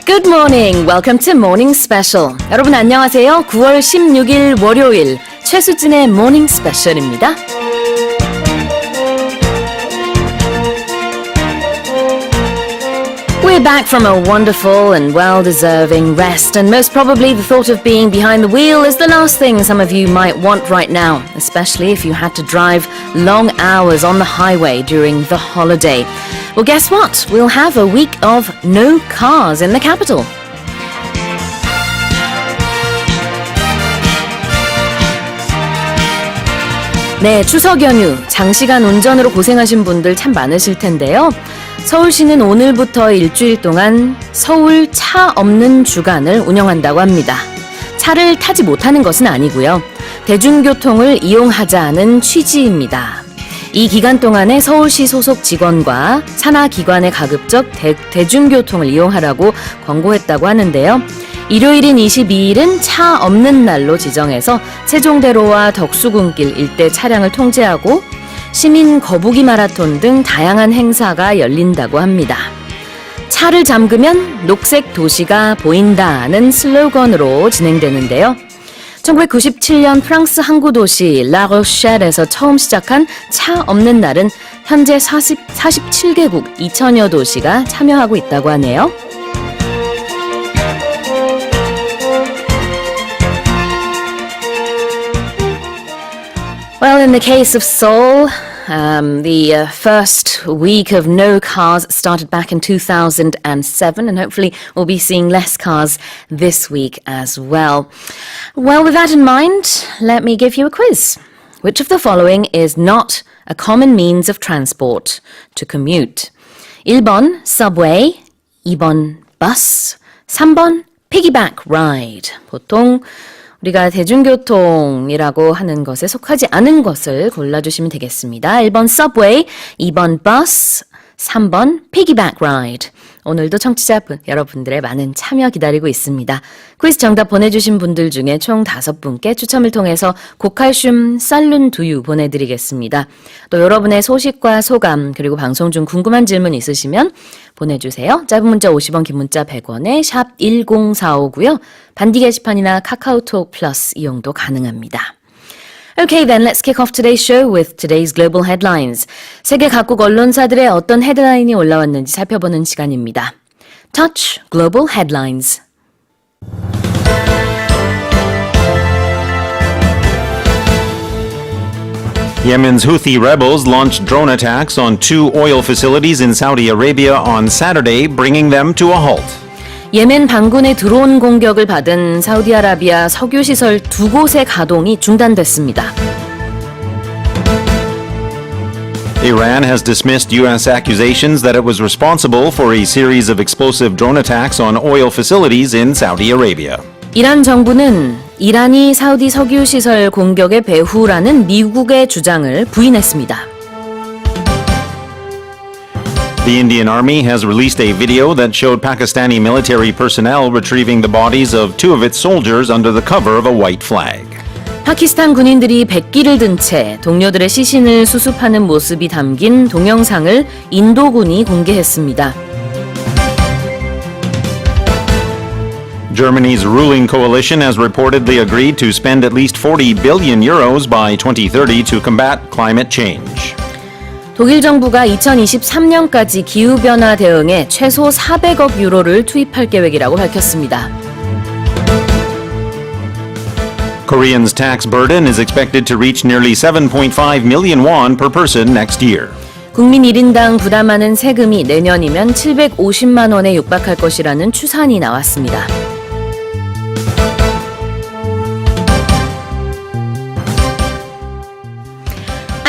Good morning. Welcome to Morning Special. 여러분 안녕하세요. 9월 16일 월요일 최수진의 Morning Special입니다. We're back from a wonderful and well-deserving rest, and most probably the thought of being behind the wheel is the last thing some of you might want right now, especially if you had to drive long hours on the highway during the holiday. Well, guess what? We'll have a week of no cars in the capital. 네, 추석 연휴, 장시간 운전으로 고생하신 분들 참 많으실 텐데요. 서울시는 오늘부터 일주일 동안 서울 차 없는 주간을 운영한다고 합니다. 차를 타지 못하는 것은 아니고요. 대중교통을 이용하자는 취지입니다. 이 기간 동안에 서울시 소속 직원과 산하기관의 가급적 대중교통을 이용하라고 권고했다고 하는데요. 일요일인 22일은 차 없는 날로 지정해서 세종대로와 덕수궁길 일대 차량을 통제하고 시민 거북이 마라톤 등 다양한 행사가 열린다고 합니다. 차를 잠그면 녹색 도시가 보인다는 슬로건으로 진행되는데요. 1997년 프랑스 항구 도시 라로셸에서 처음 시작한 차 없는 날은 현재 47개국 2천여 도시가 참여하고 있다고 하네요. Well, in the case of Seoul, the first week of no cars started back in 2007, and hopefully we'll be seeing less cars this week as well. Well, with that in mind, let me give you a quiz. Which of the following is not a common means of transport to commute? 1번 subway, 2번 bus, 3번 piggyback ride. 보통 우리가 대중교통이라고 하는 것에 속하지 않은 것을 골라주시면 되겠습니다. 1번 subway, 2번 bus, 3번 piggyback ride. 오늘도 청취자 여러분들의 많은 참여 기다리고 있습니다. 퀴즈 정답 보내주신 분들 중에 총 5분께 추첨을 통해서 고칼슘 쌀룬 두유 보내드리겠습니다. 또 여러분의 소식과 소감 그리고 방송 중 궁금한 질문 있으시면 보내주세요. 짧은 문자 50원, 긴 문자 100원에 샵 1045고요. 반디 게시판이나 카카오톡 플러스 이용도 가능합니다. Okay, then let's kick off today's show with today's global headlines. 세계 각국 언론사들의 어떤 헤드라인이 올라왔는지 살펴보는 시간입니다. Touch Global Headlines. Yemen's Houthi rebels launched drone attacks on 2 oil facilities in Saudi Arabia on Saturday, bringing them to a halt. 예멘 반군의 드론 공격을 받은 사우디아라비아 석유시설 2곳의 가동이 중단됐습니다. Iran has dismissed U.S. accusations that it was responsible for a series of explosive drone attacks on oil facilities in Saudi Arabia. 이란 정부는 이란이 사우디 석유시설 공격의 배후라는 미국의 주장을 부인했습니다. The Indian Army has released a video that showed Pakistani military personnel retrieving the bodies of 2 of its soldiers under the cover of a white flag. 파키스탄 군인들이 백기를 든 채 동료들의 시신을 수습하는 모습이 담긴 동영상을 인도군이 공개했습니다. Germany's ruling coalition has reportedly agreed to spend at least 40 billion euros by 2030 to combat climate change. 독일 정부가 2023년까지 기후변화 대응에 최소 400억 유로를 투입할 계획이라고 밝혔습니다. Koreans' tax burden is expected to reach nearly 7.5 million won per person next year. 국민 1인당 부담하는 세금이 내년이면 750만 원에 육박할 것이라는 추산이 나왔습니다.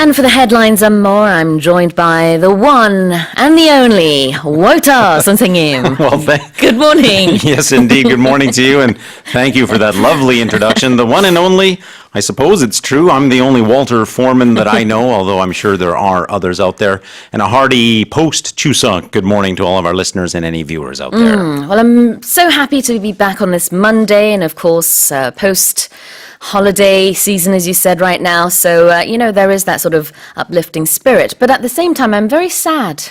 And for the headlines and more, I'm joined by the one and the only Walter 선생님. Well, Good morning. Yes, indeed. Good morning to you, and thank you for that lovely introduction. The one and only, I suppose it's true, I'm the only Walter Foreman that I know, although I'm sure there are others out there. And a hearty post-Chuseok good morning to all of our listeners and any viewers out there. Well, I'm so happy to be back on this Monday, and of course, post-holiday season, as you said right now. So, there is that sort of uplifting spirit. But at the same time, I'm very sad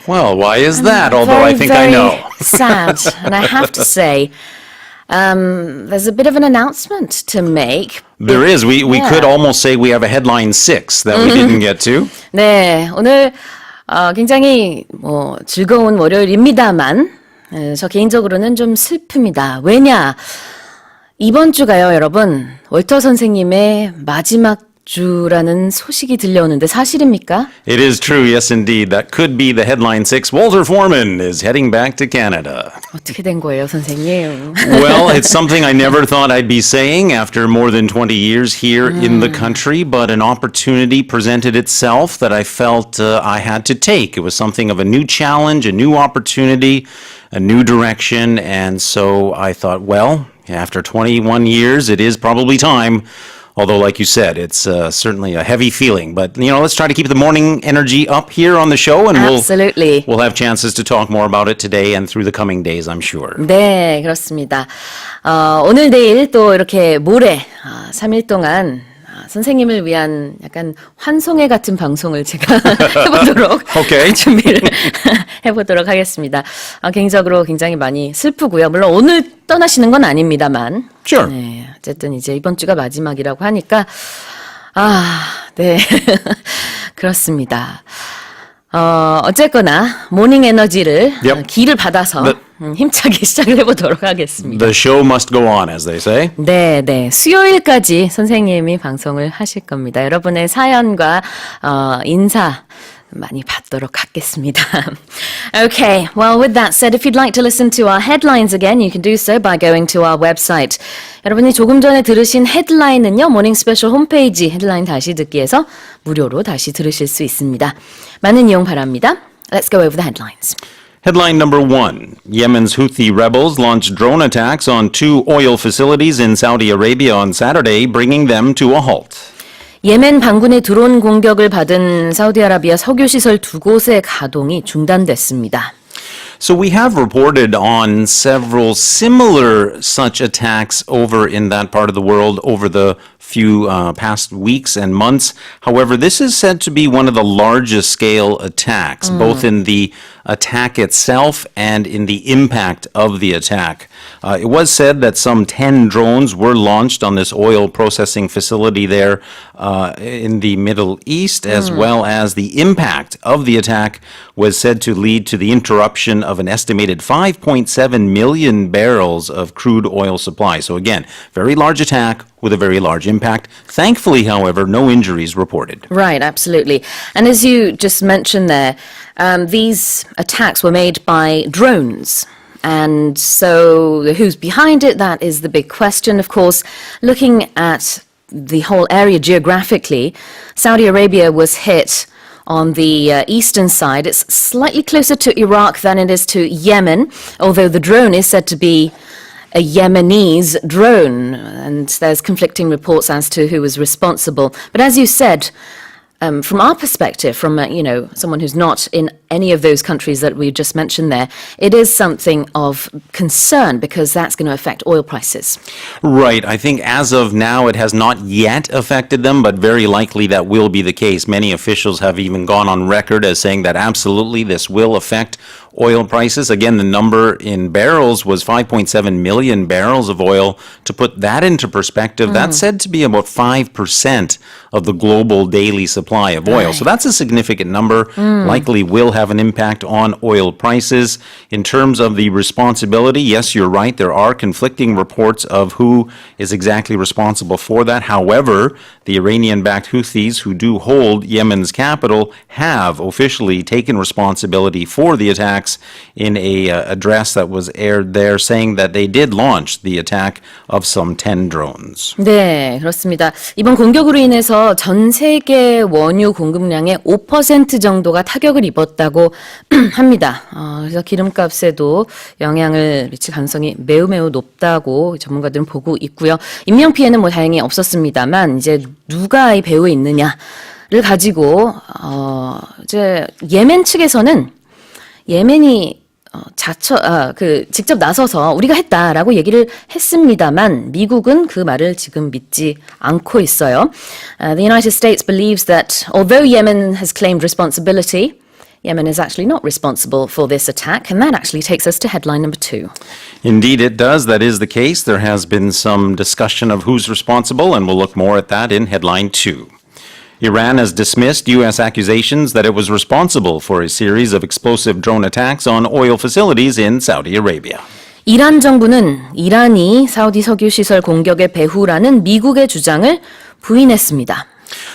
Well, why is that? Although very, I think I very know. sad. And I have to say, there's a bit of an announcement to make. There is. We Yeah. could almost say we have a headline 6 that we didn't get to. 네, 오늘 굉장히 즐거운 월요일입니다만 저 개인적으로는 좀 슬픕니다. 왜냐? 이번 주가요, 여러분, 월터 선생님의 마지막 주라는 소식이 들려오는데 사실입니까? It is true, yes indeed. That could be the headline 6. Walter Foreman is heading back to Canada. 어떻게 된 거예요, 선생님? Well, it's something I never thought I'd be saying after more than 20 years here in the country, but an opportunity presented itself that I felt I had to take. It was something of a new challenge, a new opportunity, a new direction, and so I thought, well, after 21 years, it is probably time. Although, like you said, it's certainly a heavy feeling. But, let's try to keep the morning energy up here on the show, and Absolutely. we'll have chances to talk more about it today and through the coming days, I'm sure. 네, 그렇습니다. 오늘 내일 또 이렇게 모레 3일 동안 선생님을 위한 약간 환송회 같은 방송을 제가 해보도록 오케이. 준비를 해보도록 하겠습니다. 개인적으로 굉장히 많이 슬프고요. 물론 오늘 떠나시는 건 아닙니다만. Sure. 네, 어쨌든 이제 이번 주가 마지막이라고 하니까 네. 그렇습니다. 어쨌거나 모닝 에너지를 Yep. 기를 받아서 힘차게 시작을 해보도록 하겠습니다. The show must go on, as they say. 네, 네. 수요일까지 선생님이 방송을 하실 겁니다. 여러분의 사연과 인사 많이 받도록 하겠습니다. Okay, well, with that said, if you'd like to listen to our headlines again, you can do so by going to our website. 여러분이 조금 전에 들으신 헤드라인은요, 모닝 스페셜 홈페이지 헤드라인 다시 듣기에서 무료로 다시 들으실 수 있습니다. 많은 이용 바랍니다. Let's go over the headlines. Headline number 1. Yemen's Houthi rebels launched drone attacks on 2 oil facilities in Saudi Arabia on Saturday, bringing them to a halt. 예멘 반군의 드론 공격을 받은 사우디아라비아 석유시설 2곳의 가동이 중단됐습니다. So we have reported on several similar such attacks over in that part of the world over the few past weeks and months. However, this is said to be one of the largest scale attacks, both in the attack itself and in the impact of the attack. It was said that some 10 drones were launched on this oil processing facility there in the Middle East, as well as the impact of the attack was said to lead to the interruption of an estimated 5.7 million barrels of crude oil supply. So again, very large attack with a very large impact. Thankfully, however, no injuries reported. Right, absolutely. And as you just mentioned there, these attacks were made by drones. And so who's behind it? That is the big question. Of course, looking at the whole area geographically, Saudi Arabia was hit on the eastern side. It's slightly closer to Iraq than it is to Yemen, although the drone is said to be a Yemenis drone, and there's conflicting reports as to who was responsible. But as you said, from our perspective, from someone who's not in any of those countries that we just mentioned there, it is something of concern because that's going to affect oil prices. Right. I think as of now, it has not yet affected them, but very likely that will be the case. Many officials have even gone on record as saying that absolutely this will affect oil prices. Again, the number in barrels was 5.7 million barrels of oil. To put that into perspective, that's said to be about 5% of the global daily supply of oil. So that's a significant number, likely will have an impact on oil prices. In terms of the responsibility, yes, you're right, there are conflicting reports of who is exactly responsible for that. However, the Iranian-backed Houthis, who do hold Yemen's capital, have officially taken responsibility for the attacks in a address that was aired there, saying that they did launch the attack of some 10 drones. 네, 그렇습니다. 이번 공격으로 인해서 전 세계 원유 공급량의 5% 정도가 타격을 입었다고 합니다. 그래서 기름값에도 영향을 미칠 가능성이 매우 높다고 전문가들은 보고 있고요. 인명피해는 뭐 다행히 없었습니다만 이제 누가 이 배후에 있느냐를 가지고 이제 예멘 측에서는 예멘이 직접 나서서 우리가 했다라고 얘기를 했습니다만 미국은 그 말을 지금 믿지 않고 있어요. The United States believes that although Yemen has claimed responsibility, Yemen is actually not responsible for this attack, and that actually takes us to headline number 2. Indeed, it does. That is the case. There has been some discussion of who's responsible, and we'll look more at that in headline 2. Iran has dismissed U.S. accusations that it was responsible for a series of explosive drone attacks on oil facilities in Saudi Arabia. 이란 정부는 이란이 사우디 석유 시설 공격의 배후라는 미국의 주장을 부인했습니다.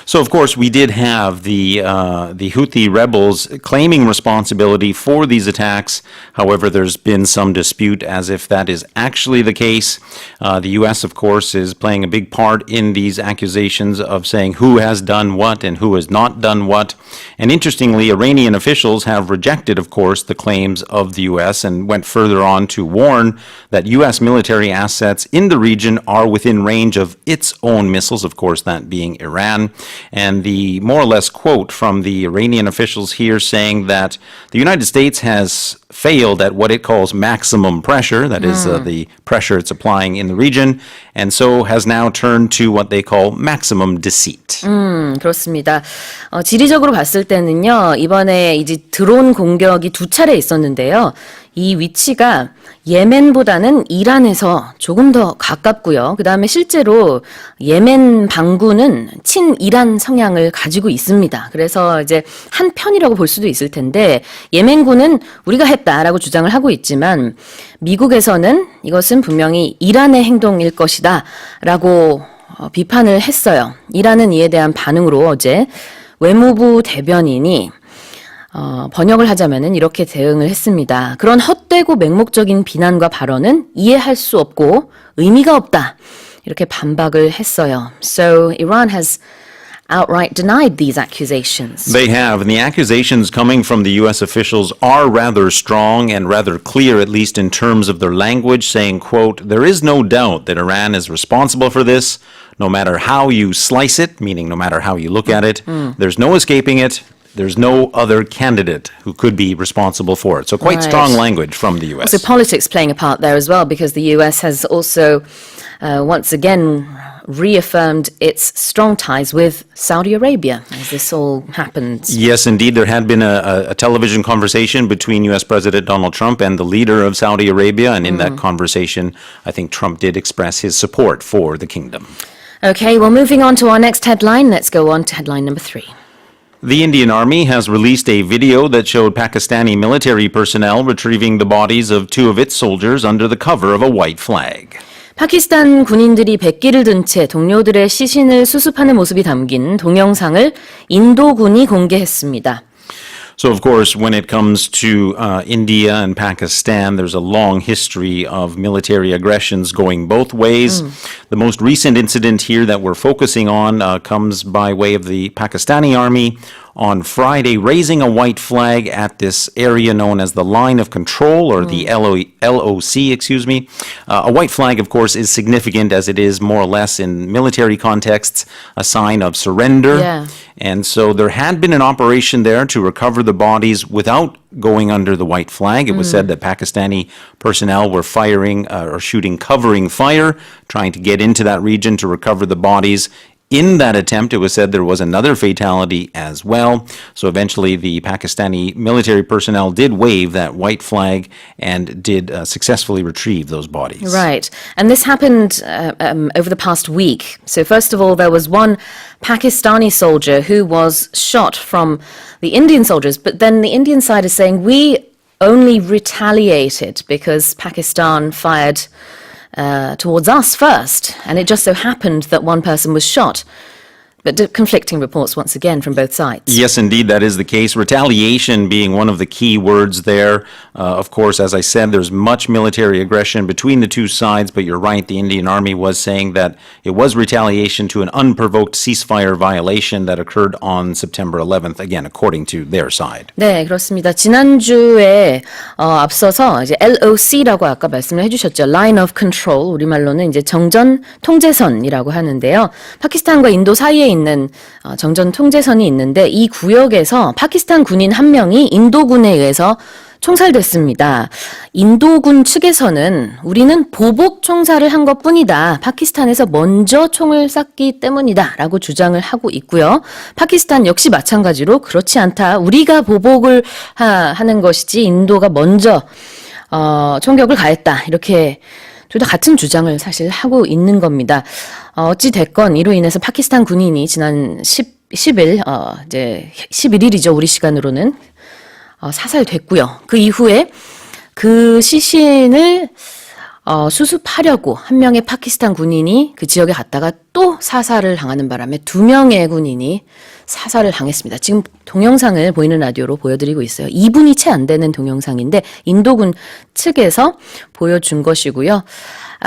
So, of course, we did have the Houthi rebels claiming responsibility for these attacks. However, there's been some dispute as if that is actually the case. The U.S., of course, is playing a big part in these accusations of saying who has done what and who has not done what. And interestingly, Iranian officials have rejected, of course, the claims of the U.S. and went further on to warn that U.S. military assets in the region are within range of its own missiles, of course, that being Iran. And the more or less quote from the Iranian officials here saying that the United States has failed at what it calls maximum pressure, that is the pressure it's applying in the region, and so has now turned to what they call maximum deceit. 그렇습니다. 지리적으로 봤을 때는요, 이번에 이제 드론 공격이 2차례 있었는데요. 이 위치가 예멘보다는 이란에서 조금 더 가깝고요. 그 다음에 실제로 예멘 반군은 친이란 성향을 가지고 있습니다. 그래서 이제 한 편이라고 볼 수도 있을 텐데 예멘군은 우리가 했다라고 주장을 하고 있지만 미국에서는 이것은 분명히 이란의 행동일 것이다 라고 비판을 했어요. 이란은 이에 대한 반응으로 어제 외무부 대변인이 번역을 하자면은 이렇게 대응을 했습니다. 그런 헛되고 맹목적인 비난과 발언은 이해할 수 없고 의미가 없다. 이렇게 반박을 했어요. So Iran has outright denied these accusations. They have, and the accusations coming from the U.S. officials are rather strong and rather clear, at least in terms of their language, saying, quote, there is no doubt that Iran is responsible for this, no matter how you slice it, meaning no matter how you look at it. There's no escaping it. There's no other candidate who could be responsible for it. So quite strong language from the U.S. So politics playing a part there as well, because the U.S. has also once again reaffirmed its strong ties with Saudi Arabia as this all happens. Yes, indeed. There had been a television conversation between U.S. President Donald Trump and the leader of Saudi Arabia. And in that conversation, I think Trump did express his support for the kingdom. Okay, well, moving on to our next headline. Let's go on to headline number 3. The Indian Army has released a video that showed Pakistani military personnel retrieving the bodies of 2 of its soldiers under the cover of a white flag. 파키스탄 군인들이 백기를 든 채 동료들의 시신을 수습하는 모습이 담긴 동영상을 인도군이 공개했습니다. So, of course, when it comes to India and Pakistan, there's a long history of military aggressions going both ways. The most recent incident here that we're focusing on comes by way of the Pakistani army on Friday raising a white flag at this area known as the Line of Control, or the LOC, excuse me. A white flag, of course, is significant as it is more or less in military contexts a sign of surrender. Yeah. And so there had been an operation there to recover the bodies without going under the white flag. It was said that Pakistani personnel were firing or shooting covering fire, trying to get into that region to recover the bodies. In that attempt, it was said there was another fatality as well. So eventually, the Pakistani military personnel did wave that white flag and did successfully retrieve those bodies. Right. And this happened over the past week. So first of all, there was one Pakistani soldier who was shot from the Indian soldiers, but then the Indian side is saying we only retaliated because Pakistan fired towards us first, and it just so happened that one person was shot. But conflicting reports once again from both sides. Yes, indeed, that is the case. Retaliation being one of the key words there. Of course, as I said, there's much military aggression between the two sides, but you're right, the Indian Army was saying that it was retaliation to an unprovoked ceasefire violation that occurred on September 11th, again, according to their side. 네, 그렇습니다. 지난주에 앞서서 이제 LOC라고 아까 말씀을 해주셨죠. Line of Control, 우리말로는 이제 정전 통제선이라고 하는데요. 파키스탄과 인도 사이에 있는 정전 통제선이 있는데 이 구역에서 파키스탄 군인 한 명이 인도군에 의해서 총살됐습니다. 인도군 측에서는 우리는 보복 총살을 한 것뿐이다. 파키스탄에서 먼저 총을 쐈기 때문이다. 라고 주장을 하고 있고요. 파키스탄 역시 마찬가지로 그렇지 않다. 우리가 보복을 하는 것이지 인도가 먼저 총격을 가했다. 이렇게 둘 다 같은 주장을 사실 하고 있는 겁니다. 어찌 됐건 이로 인해서 파키스탄 군인이 지난 11일 이제 11일이죠. 우리 시간으로는 사살됐고요. 그 이후에 그 시신을 수습하려고 한 명의 파키스탄 군인이 그 지역에 갔다가 또 사살을 당하는 바람에 2명의 군인이 사살을 당했습니다. 지금 동영상을 보이는 라디오로 보여드리고 있어요. 2분이 채 안 되는 동영상인데 인도군 측에서 보여준 것이고요.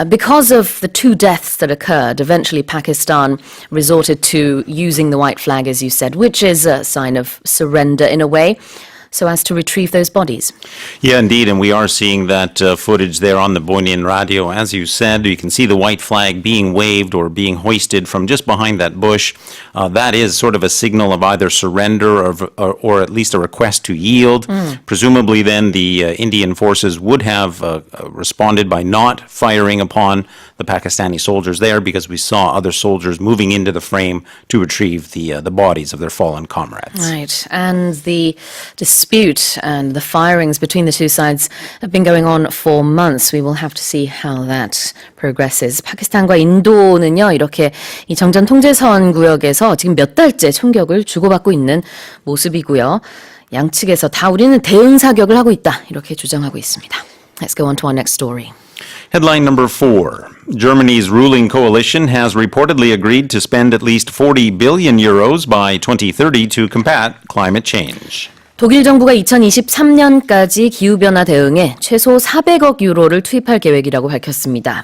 Because of the 2 deaths that occurred, eventually Pakistan resorted to using the white flag, as you said, which is a sign of surrender in a way, so as to retrieve those bodies. Yeah, indeed, and we are seeing that footage there on the Bonian radio. As you said, you can see the white flag being waved or being hoisted from just behind that bush. That is sort of a signal of either surrender or at least a request to yield. Presumably then the Indian forces would have responded by not firing upon the Pakistani soldiers there because we saw other soldiers moving into the frame to retrieve the bodies of their fallen comrades. Right, and the dispute and the firings between the two sides have been going on for months. We will have to see how that progresses. 파키스탄과 인도는요, 이렇게 이 정전 통제선 구역에서 지금 몇 달째 총격을 주고받고 있는 모습이고요. 양측에서 다 우리는 대응 사격을 하고 있다, 이렇게 주장하고 있습니다. Let's go on to our next story. Headline number 4. Germany's ruling coalition has reportedly agreed to spend at least 40 billion euros by 2030 to combat climate change. 독일 정부가 2023년까지 기후변화 대응에 최소 400억 유로를 투입할 계획이라고 밝혔습니다.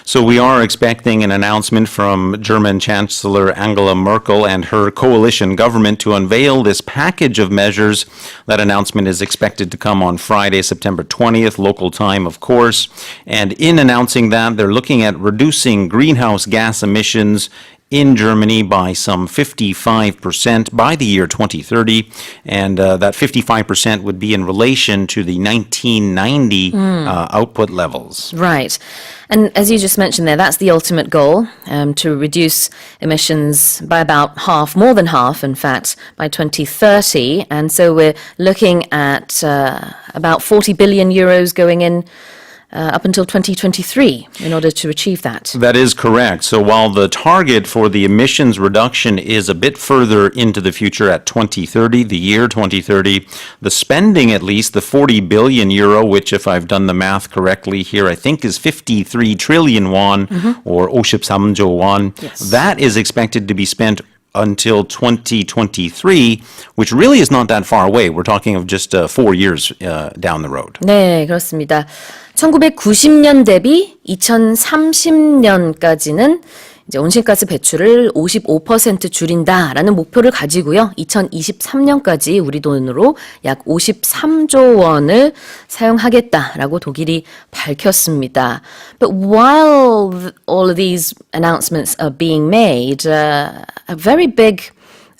So we are expecting an announcement from German Chancellor Angela Merkel and her coalition government to unveil this package of measures. That announcement is expected to come on Friday, September 20th, local time, of course. And in announcing that, they're looking at reducing greenhouse gas emissions in Germany by some 55% by the year 2030, and that 55% would be in relation to the 1990 output levels. Right. And as you just mentioned there, that's the ultimate goal, to reduce emissions by about half, more than half, in fact, by 2030. And so we're looking at about 40 billion euros going in up until 2023 in order to achieve that. That is correct. So while the target for the emissions reduction is a bit further into the future at 2030, the year 2030, the spending, at least the 40 billion euro, which if I've done the math correctly here, I think is 53 trillion won or 53조 won, that is expected to be spent until 2023, which really is not that far away. We're talking of just 4 years down the road. 네, 그렇습니다. 1990년 대비 2030년까지는 이제 온실가스 배출을 55% 줄인다라는 목표를 가지고요. 2023년까지 우리 돈으로 약 53조 원을 사용하겠다라고 독일이 밝혔습니다. But while all of these announcements are being made, a very big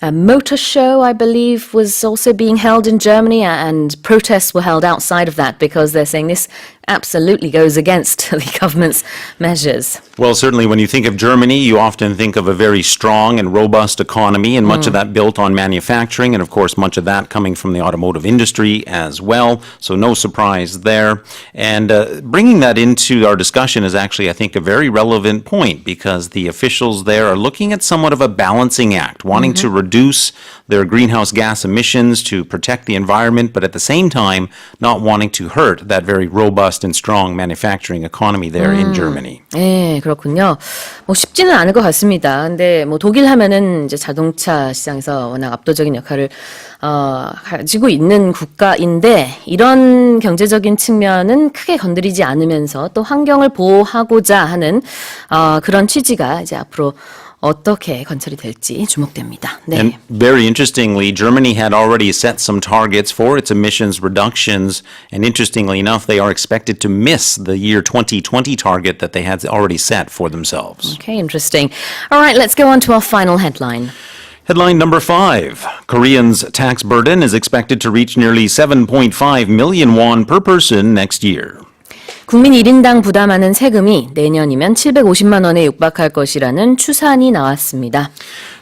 motor show, I believe, was also being held in Germany, and protests were held outside of that because they're saying this absolutely goes against the government's measures. Well, certainly when you think of Germany, you often think of a very strong and robust economy, and much of that built on manufacturing, and of course much of that coming from the automotive industry as well, so no surprise there. And bringing that into our discussion is actually, I think, a very relevant point, because the officials there are looking at somewhat of a balancing act, wanting to reduce their greenhouse gas emissions to protect the environment, but at the same time not wanting to hurt that very robust and strong manufacturing economy there in Germany. 네, 그렇군요. 뭐 쉽지는 않을 것 같습니다. 근데 뭐 독일 하면은 이제 자동차 시장에서 워낙 압도적인 역할을 가지고 있는 국가인데 이런 경제적인 측면은 크게 건드리지 않으면서 또 환경을 보호하고자 하는 그런 취지가 이제 앞으로 어떻게 관철이 될지 주목됩니다. 네. And very interestingly, Germany had already set some targets for its emissions reductions, and interestingly enough, they are expected to miss the year 2020 target that they had already set for themselves. Okay, interesting. All right, let's go on to our final headline. Headline number 5. Koreans' tax burden is expected to reach nearly 7.5 million won per person next year. 국민 1인당 부담하는 세금이 내년이면 750만 원에 육박할 것이라는 추산이 나왔습니다.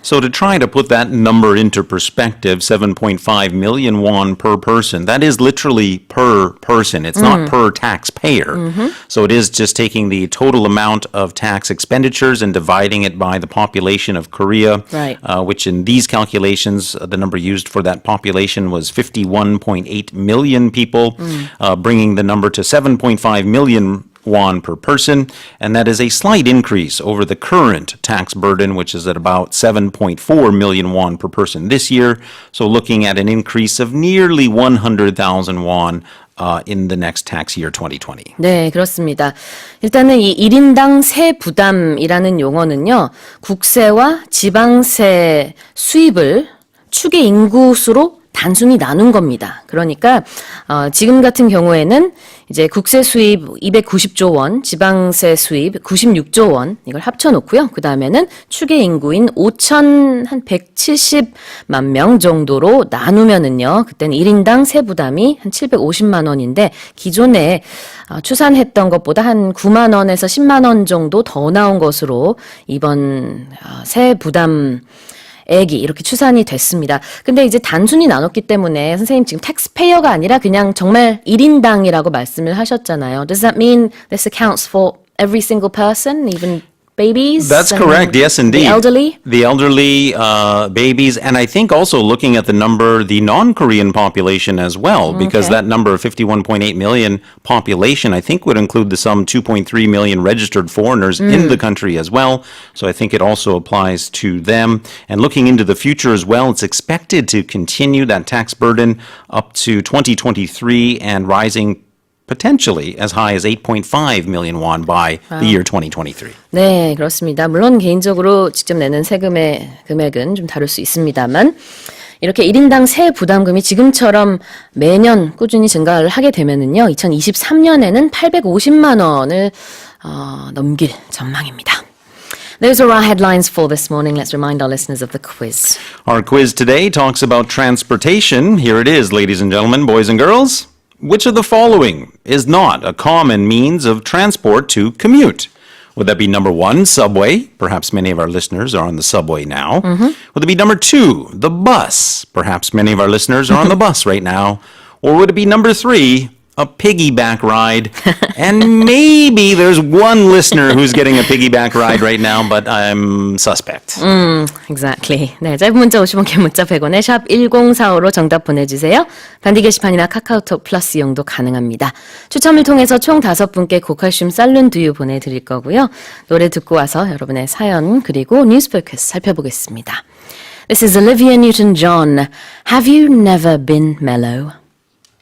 So to try to put that number into perspective, 7.5 million won per person, that is literally per person. It's not per taxpayer. So it is just taking the total amount of tax expenditures and dividing it by the population of Korea, Right. Which in these calculations, the number used for that population was 51.8 million people, bringing the number to 7.5 million won per person, and that is a slight increase over the current tax burden, which is at about 7.4 million won per person this year. So looking at an increase of nearly 100,000 won in the next tax year 2020. 네, 그렇습니다. 일단은 이 1인당 세 부담이라는 용어는요, 국세와 지방세 수입을 추계 인구수로 단순히 나눈 겁니다. 그러니까 지금 같은 경우에는 이제 국세 수입 290조 원, 지방세 수입 96조 원 이걸 합쳐놓고요. 그 다음에는 추계 인구인 5,170만 명 정도로 나누면은요. 그때는 1인당 세 부담이 한 750만 원인데 기존에 추산했던 것보다 한 9만 원에서 10만 원 정도 더 나온 것으로 이번 세 부담 액이 이렇게 추산이 됐습니다. 근데 이제 단순히 나눴기 때문에 선생님 지금 텍스페이어가 아니라 그냥 정말 1인당이라고 말씀을 하셨잖아요. Does that mean this accounts for every single person, even babies? That's correct. Yes, indeed. The elderly? The elderly, babies, and I think also looking at the number, the non-Korean population as well, because Okay. that number of 51.8 million population, I think would include the some 2.3 million registered foreigners in the country as well. So I think it also applies to them. And looking into the future as well, it's expected to continue that tax burden up to 2023 and rising potentially as high as 8.5 million won by the year 2023. 네, 그렇습니다. 물론 개인적으로 직접 내는 세금의 금액은 좀 다를 수 있습니다만 이렇게 1인당 세 부담금이 지금처럼 매년 꾸준히 증가를 하게 되면은요. 2023년에는 850만 원을 넘길 전망입니다. Those are our headlines for this morning. Let's remind our listeners of the quiz. Our quiz today talks about transportation. Here it is, ladies and gentlemen, boys and girls. Which of the following is not a common means of transport to commute? Would that be number one, subway? Perhaps many of our listeners are on the subway now. Would it be number two, the bus? Perhaps many of our listeners are on the bus right now. Or would it be number three, a piggyback ride? And maybe there's one listener who's getting a piggyback ride right now, but I'm suspect. Exactly. 네, 짧은 문자 50원, 긴 문자 100원에 샵 1045로 정답 보내주세요. 단디 게시판이나 카카오톡 플러스 이용도 가능합니다. 추첨을 통해서 총 5분께 고칼슘 쌀룬 두유 보내드릴 거고요. 노래 듣고 와서 여러분의 사연 그리고 뉴스 포커스 살펴보겠습니다. This is Olivia Newton-John. Have you never been mellow?